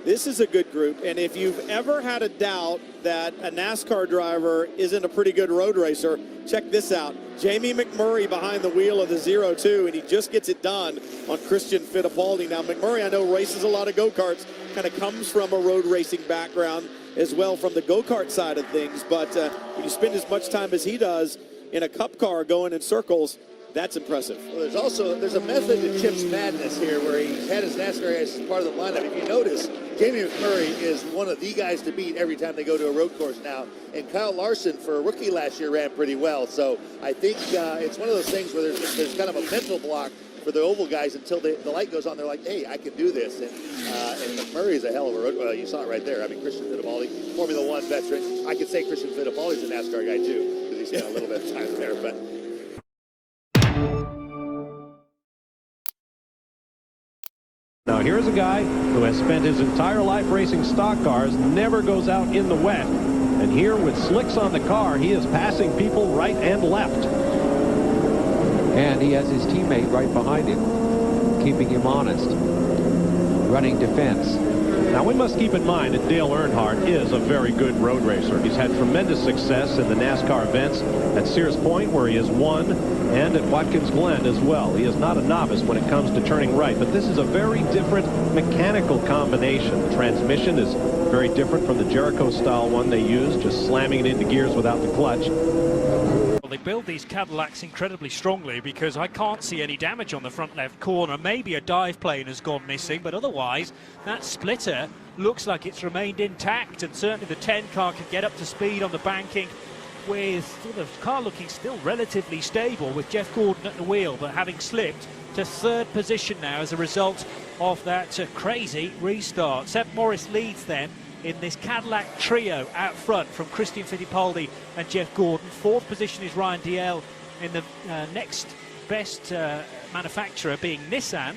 This is a good group, and if you've ever had a doubt that a NASCAR driver isn't a pretty good road racer, check this out. Jamie McMurray behind the wheel of the 02, and he just gets it done on Christian Fittipaldi. Now, McMurray, I know, races a lot of go-karts, kind of comes from a road racing background as well from the go-kart side of things, but when you spend as much time as he does in a cup car going in circles, that's impressive. Well, there's a method to Chip's madness here where he's had his NASCAR as part of the lineup. If you notice, Jamie McMurray is one of the guys to beat every time they go to a road course now. And Kyle Larson, for a rookie last year, ran pretty well. So I think it's one of those things where there's kind of a mental block for the oval guys until the light goes on. They're like, hey, I can do this. And McMurray is a hell of a road. Well, you saw it right there. I mean, Christian Fittipaldi, Formula One veteran. I could say Christian Fittipaldi's a NASCAR guy too, because he's got a little bit of time there. But now here's a guy who has spent his entire life racing stock cars, never goes out in the wet. And here with slicks on the car, he is passing people right and left. And he has his teammate right behind him, keeping him honest, running defense. Now we must keep in mind that Dale Earnhardt is a very good road racer. He's had tremendous success in the NASCAR events at Sears Point, where he has won, and at Watkins Glen as well. He is not a novice when it comes to turning right, but this is a very different mechanical combination. The transmission is very different from the Jericho style one they use, just slamming it into gears without the clutch. They build these Cadillacs incredibly strongly because I can't see any damage on the front left corner. Maybe a dive plane has gone missing, but otherwise that splitter looks like it's remained intact, and certainly the 10 car can get up to speed on the banking with the car looking still relatively stable with Jeff Gordon at the wheel, but having slipped to third position now as a result of that crazy restart. Seb Morris leads then in this Cadillac trio out front from Christian Fittipaldi and Jeff Gordon. Fourth position is Ryan Dalziel in the next best manufacturer being Nissan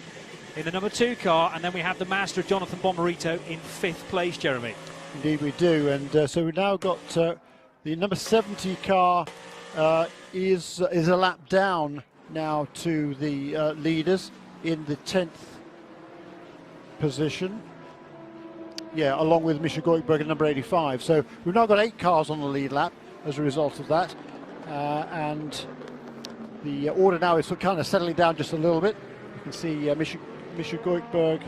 in the number 2 car, and then we have the master Jonathan Bomarito in 5th place, Jeremy. Indeed we do, and so we've now got the number 70 car is a lap down now to the leaders in the 10th position. Yeah, along with Misha Goikhberg at number 85. So we've now got 8 cars on the lead lap as a result of that. And the order now is kind of settling down just a little bit. You can see Misha Goikhberg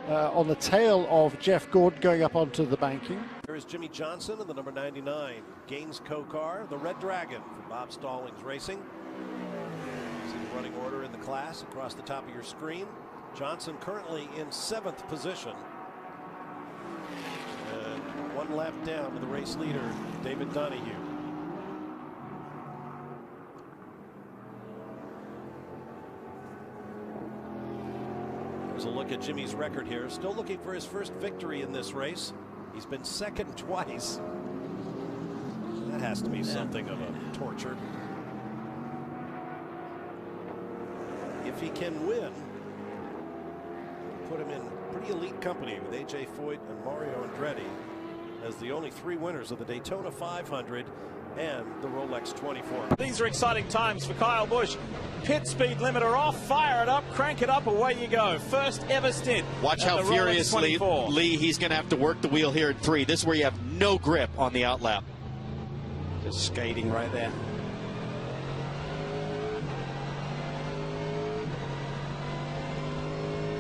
on the tail of Jeff Gordon going up onto the banking. Here is Jimmy Johnson in the number 99 Gaines Co-Car, the Red Dragon from Bob Stallings Racing. See the running order in the class across the top of your screen. Johnson currently in 7th position. And 1 lap down to the race leader, David Donahue. There's a look at Jimmy's record here. Still looking for his first victory in this race. He's been second twice. That has to be something of a torture. If he can win, put him in pretty elite company with A.J. Foyt and Mario Andretti as the only 3 winners of the Daytona 500 and the Rolex 24. These are exciting times for Kyle Busch. Pit speed limiter off, fire it up, crank it up, away you go. First ever stint. Watch how furiously, Lee, he's going to have to work the wheel here at 3. This is where you have no grip on the outlap. Just skating right there.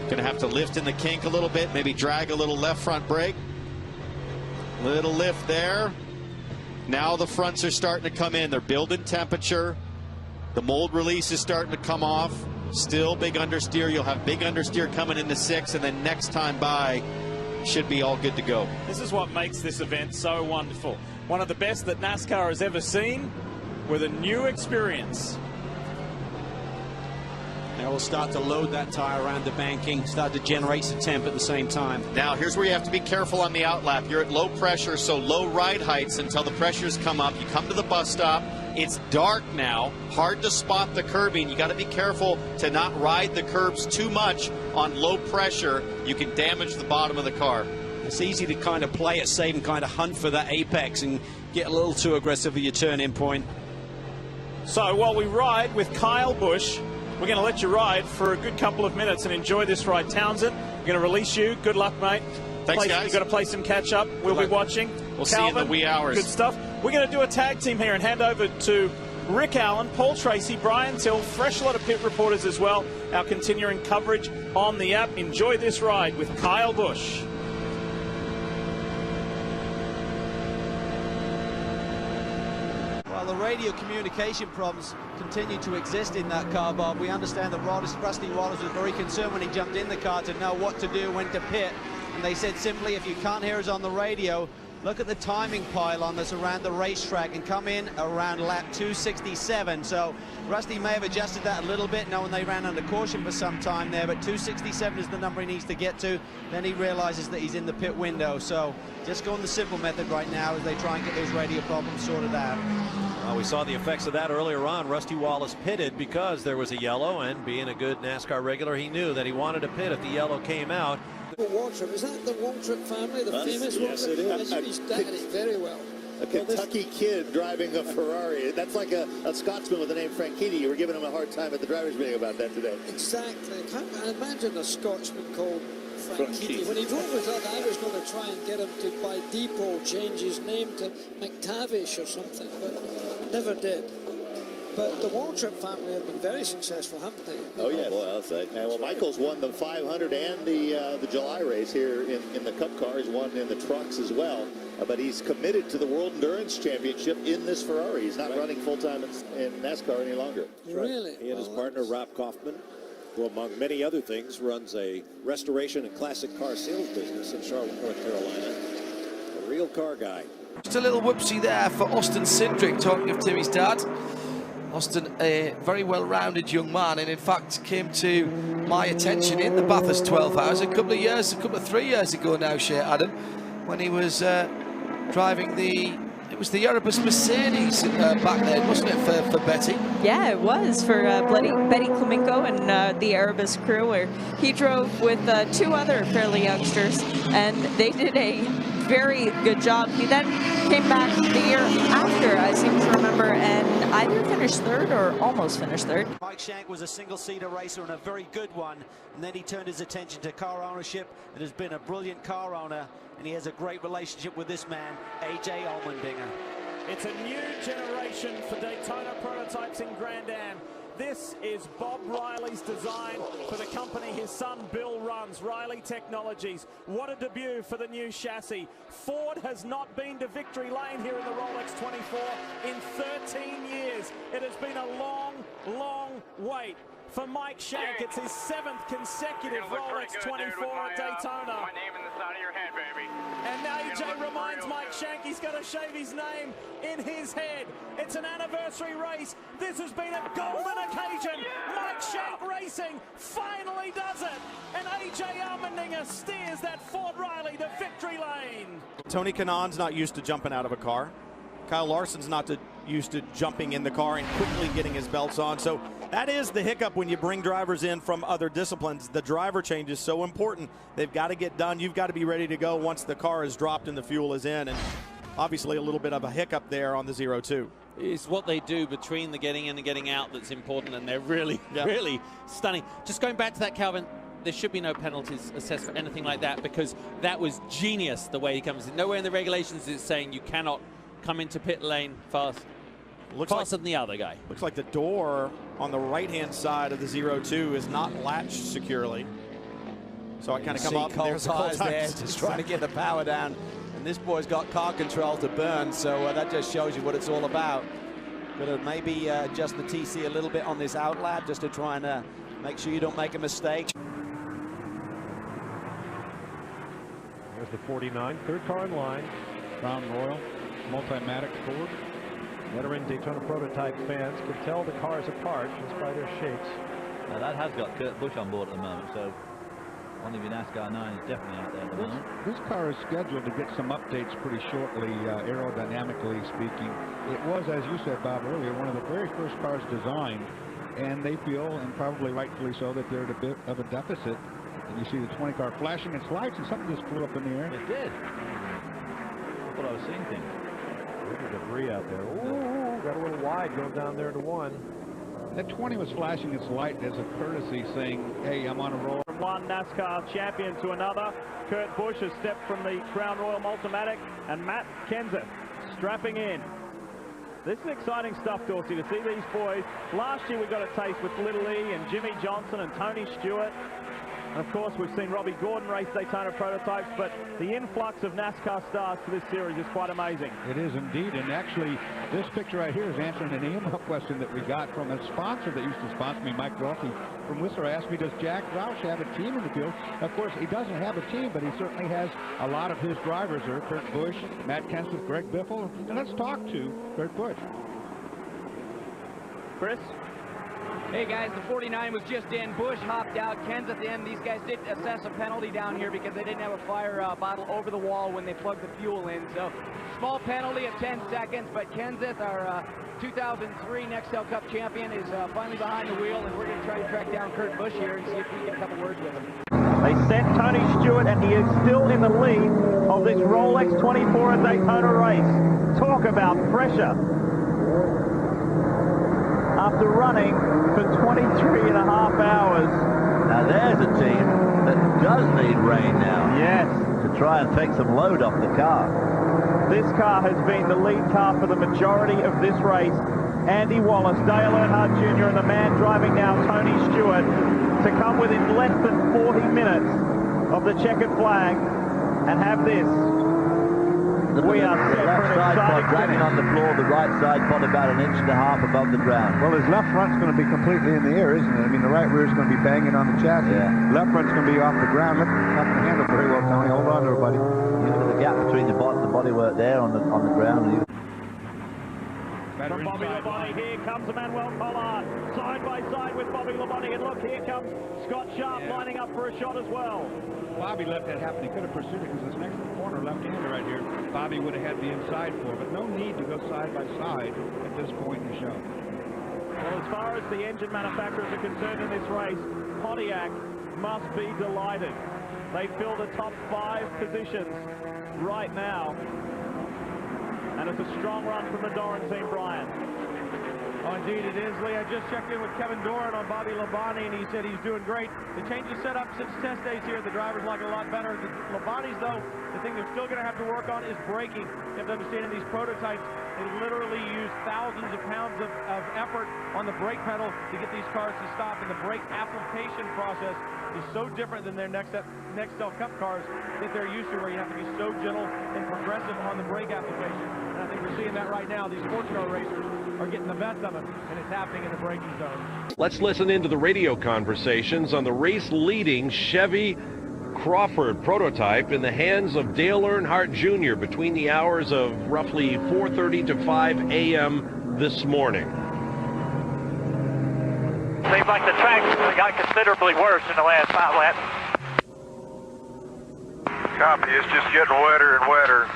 Going to have to lift in the kink a little bit, maybe drag a little left front brake. Little lift there. Now the fronts are starting to come in. They're building temperature. The mold release is starting to come off. Still big understeer. You'll have big understeer coming into 6, and then next time by should be all good to go. This is what makes this event so wonderful. One of the best that NASCAR has ever seen with a new experience. Now we'll start to load that tire around the banking, start to generate some temp at the same time. Now here's where you have to be careful on the outlap. You're at low pressure, so low ride heights until the pressures come up. You come to the bus stop. It's dark now, hard to spot the curbing. You got to be careful to not ride the curbs too much on low pressure. You can damage the bottom of the car. It's easy to kind of play it safe and kind of hunt for that apex and get a little too aggressive at your turn-in point. So while we ride with Kyle Busch, we're going to let you ride for a good couple of minutes and enjoy this ride. Townsend, we're going to release you. Good luck, mate. Thanks, guys. You've got to play some catch up. We'll be watching. We'll see you in the wee hours. Good stuff. We're going to do a tag team here and hand over to Rick Allen, Paul Tracy, Brian Till, fresh lot of pit reporters as well. Our continuing coverage on the app. Enjoy this ride with Kyle Busch. Well, the radio communication problems continue to exist in that car, Bob. We understand that Rusty Wallace was very concerned when he jumped in the car to know what to do, when to pit. And they said simply, if you can't hear us on the radio, look at the timing pylon that's around the racetrack and come in around lap 267. So Rusty may have adjusted that a little bit, knowing they ran under caution for some time there, but 267 is the number he needs to get to. Then he realizes that he's in the pit window. So just going the simple method right now as they try and get those radio problems sorted out. Well, we saw the effects of that earlier on. Rusty Wallace pitted because there was a yellow, and being a good NASCAR regular, he knew that he wanted to pit if the yellow came out. Waltrip, is that the Waltrip family, the famous Waltrip? Yes, it is. He's done it very well. A Kentucky kid driving a Ferrari. That's like a Scotsman with the name Franchitti. You were giving him a hard time at the drivers' meeting about that today. Exactly. I can't imagine a Scotsman called Franchitti. When he drove with that, I was going to try and get him to, by depot, change his name to McTavish or something, but never did. But the Waltrip family have been very successful, haven't they? Oh, yeah. Well, I'll say. Well, Michael's won the 500 and the July race here in the Cup car. He's won in the trucks as well. But he's committed to the World Endurance Championship in this Ferrari. He's not running full-time in NASCAR any longer. Really? He and his partner, Rob Kaufman, who, among many other things, runs a restoration and classic car sales business in Charlotte, North Carolina. A real car guy. Just a little whoopsie there for Austin Cindric, talking of Timmy's dad. Austin, a very well-rounded young man, and in fact came to my attention in the Bathurst 12 Hours a couple of 3 years ago now, Shea Adam, when he was driving it was the Erebus Mercedes back then, wasn't it, for Betty? Yeah, it was for Betty Clemenco and the Erebus crew, where he drove with two other fairly youngsters, and they did a very good job. He then came back the year after, I seem to remember, and either finished third or almost finished third. Mike Shank was a single-seater racer and a very good one, and then he turned his attention to car ownership and has been a brilliant car owner, and he has a great relationship with this man, A.J. Allmendinger. It's a new generation for Daytona prototypes in Grand Am. This is Bob Riley's design for the company his son Bill runs, Riley Technologies. What a debut for the new chassis. Ford has not been to victory lane here in the Rolex 24 in 13 years. It has been a long, long wait. For Mike Shank, it's his 7th consecutive Rolex 24 at Daytona. My name in the side of your head, baby. And now AJ reminds Mike Shank he's going to shave his name in his head. It's an anniversary race. This has been a golden occasion. Yeah! Mike Shank Racing finally does it. And AJ Allmendinger steers that Ford Riley to victory lane. Tony Kanaan's not used to jumping out of a car. Kyle Larson's not used to jumping in the car and quickly getting his belts on. So that is the hiccup when you bring drivers in from other disciplines. The driver change is so important. They've got to get done. You've got to be ready to go once the car is dropped and the fuel is in. And obviously a little bit of a hiccup there on the 0-2. It's what they do between the getting in and getting out that's important, and they're really, really stunning. Just going back to that, Calvin, there should be no penalties assessed for anything like that, because that was genius the way he comes in. Nowhere in the regulations is saying you cannot come into pit lane faster than the other guy. Looks like the door on the right-hand side of the 0-2 is not latched securely. So I kind of come up. Cole's eyes there, just trying to get the power down. And this boy's got car control to burn, so that just shows you what it's all about. Got to maybe adjust the TC a little bit on this outlap just to try and make sure you don't make a mistake. There's the 49, third car in line. Crown Royal, Multimatic Ford. Veteran Daytona prototype fans can tell the cars apart just by their shapes. Now that has got Kurt Busch on board at the moment, so one of your NASCAR 9 is definitely out there at the moment. This car is scheduled to get some updates pretty shortly, aerodynamically speaking. It was, as you said, Bob, earlier, one of the very first cars designed, and they feel, and probably rightfully so, that they're at a bit of a deficit. And you see the 20 car flashing its lights, and something just flew up in the air. It did. I thought I was seeing things. There's debris out there. Ooh, got a little wide going down there to 1. That 20 was flashing its light as a courtesy, saying, hey, I'm on a roll. one NASCAR champion to another. Kurt Busch has stepped from the Crown Royal Multimatic, and Matt Kenseth strapping in. This is exciting stuff, Dorsey, to see these boys. Last year we got a taste with Little E and Jimmy Johnson and Tony Stewart. And of course, we've seen Robbie Gordon race Daytona prototypes, but the influx of NASCAR stars to this series is quite amazing. It is indeed, and actually, this picture right here is answering an email question that we got from a sponsor that used to sponsor me, Mike Welke from Whistler. Asked me, does Jack Roush have a team in the field? Of course, he doesn't have a team, but he certainly has a lot of his drivers there. Kurt Busch, Matt Kenseth, Greg Biffle, and let's talk to Kurt Busch. Chris? Hey guys, the 49 was just in. Busch hopped out. Kenseth in. These guys did assess a penalty down here because they didn't have a fire bottle over the wall when they plugged the fuel in. So small penalty of 10 seconds, but Kenseth, our 2003 Nextel Cup champion, is finally behind the wheel, and we're going to try to track down Kurt Busch here and see if we can get a couple words with him. They sent Tony Stewart, and he is still in the lead of this Rolex 24 at Daytona race. Talk about pressure. After running for 23 and a half hours. Now there's a team that does need rain now. Yes. To try and take some load off the car. This car has been the lead car for the majority of this race. Andy Wallace, Dale Earnhardt Jr. and the man driving now, Tony Stewart, to come within less than 40 minutes of the checkered flag and have this. We are set for an exciting dragging on the floor, the right side pot about 1.5 inches above the ground. Well, his left front's going to be completely in the air, isn't it? I mean, the right rear's going to be banging on the chassis. Yeah. Left front's going to be off the ground. Not going to handle very well, Tony. Hold on to it, buddy. You look at the gap between the bodywork there on the ground. From Bobby Labonte, here comes Emmanuel Collard, side by side with Bobby Labonte, and look, here comes Scott Sharp lining up for a shot as well. Bobby let that happen. He could have pursued it because this next corner, left-hander right here, Bobby would have had the inside for, but no need to go side by side at this point in the show. Well, as far as the engine manufacturers are concerned in this race, Pontiac must be delighted. They fill the top 5 positions right now. And it's a strong run from the Doran team, Brian. Oh, indeed it is, Lee. I just checked in with Kevin Doran on Bobby Labonte, and he said he's doing great. They changed the setup since test days here. The drivers like it a lot better. The Labonte's, though, the thing they're still going to have to work on is braking. You have to understand, in these prototypes, they literally use thousands of pounds of effort on the brake pedal to get these cars to stop, and the brake application process is so different than their Nextel Cup cars that they're used to, where you have to be so gentle and progressive on the brake application. And I think we're seeing that right now. These sports car racers are getting the best of it, and it's happening in the braking zone. Let's listen into the radio conversations on the race-leading Chevy Crawford prototype in the hands of Dale Earnhardt Jr. between the hours of roughly 4:30 to 5 a.m. this morning. Seems like the track got considerably worse in the last 5 laps. Copy, it's just getting wetter and wetter.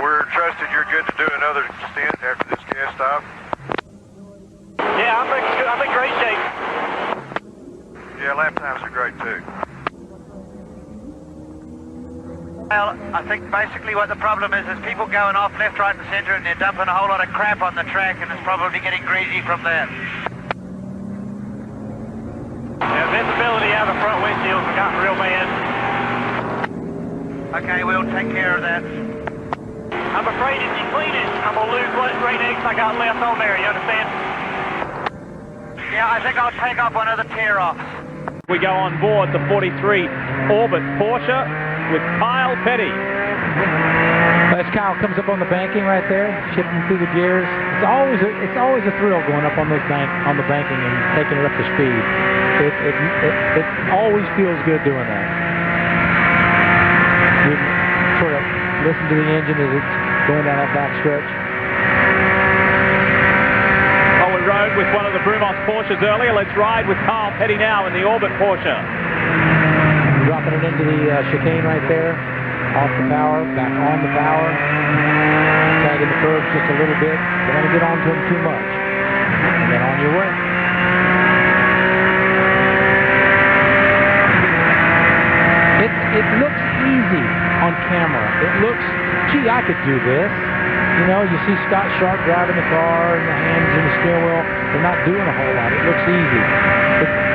We're trusting you're good to do another stint after this gas stop. Yeah, I'm in great shape. Yeah, lap times are great too. Well, I think basically what the problem is people going off left, right and centre, and they're dumping a whole lot of crap on the track, and it's probably getting greasy from that. Yeah, visibility out of the front windshields have gotten real bad. Okay, we'll take care of that. I'm afraid if you clean it, I'm going to lose what great eggs I got left on there, you understand? Yeah, I think I'll take off one of the tear-offs. We go on board the 43 Orbit Porsche with Kyle Petty. As Kyle comes up on the banking right there, shifting through the gears, it's always a thrill going up on the banking and taking it up to speed. It always feels good doing that. You sort of listen to the engine as it's going down that back stretch. Oh, we rode with one of the Brumos Porsches earlier. Let's ride with Kyle Petty now in the Orbit Porsche. Dropping it into the chicane right there. Off the power, back on the power. Tagging the curves just a little bit. Don't want to get onto them too much. And then on your way. It looks easy on camera. It looks, gee, I could do this. You know, you see Scott Sharp driving the car and the hands in the steering wheel. They're not doing a whole lot. It looks easy.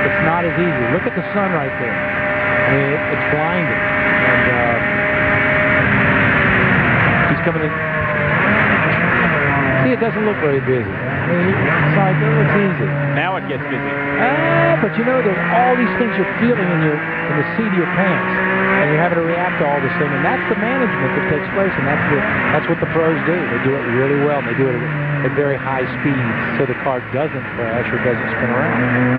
It's not as easy. Look at the sun right there. I mean, it's blinding. And he's coming in. See, it doesn't look very busy. I mean, it's like, it looks easy. Now it gets busy. But you know, there's all these things you're feeling in the seat of your pants, and you're having to react to all this thing, and that's the management that takes place, and that's what the pros do. They do it really well, and they do it at very high speeds, so the car doesn't crash or doesn't spin around.